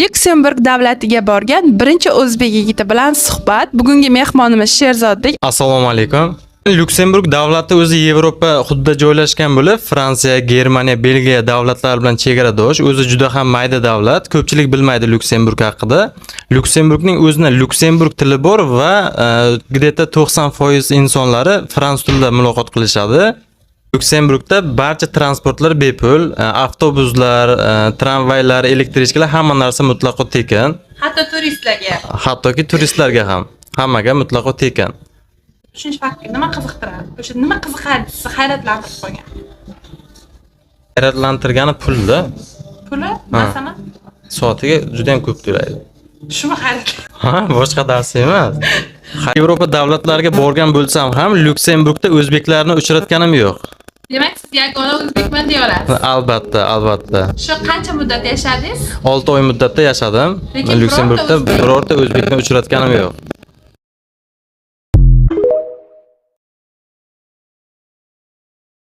Lyuksemburg davlatiga borgan birinchi o'zbek yigiti bilan suhbat. Bugungi mehmonimiz Sherzodbek. Assalomu alaykum. Lyuksemburg davlati o'zi Yevropa hududida joylashgan bo'lib, Fransiya, Germaniya, Belgiya davlatlari bilan chegaradosh. O'zi juda ham mayda davlat. Ko'pchilik bilmaydi Lyuksemburg haqida. Lyuksemburgning o'zida Lyuksemburg tili bor va где-то 90% insonlari fransuz tilida muloqot qilishadi. Lyuksemburgda barcha transportlar bepul, avtobuslar, tramvaylar, elektrichkalar hamma narsa mutlaqo tekin. Hatto turistlarga. Hattoki turistlarga ham. Hammaga mutlaqo tekin. Tushunish fakti nima qiziqtiradi? O'sha nima qiziqarli sizni hayratlantirib qo'ygan? Hayratlantirgani pulda. Puli, masalan, Soatiga juda ham ko'p to'laydi. shuni hayrat. Ha, boshqa narsa emas. Yevropa davlatlariga borgan bo'lsam ham Lyuksemburgda o'zbeklarni uchratganim yo'q. Demak, siz yagona o'zbekman deya olasiz. Albatta, albatta. Shu qancha muddat yashadingiz? 6 oy muddatda yashadim. Lekin Lyuksemburgda birorta o'zbekni uchratganim yo'q.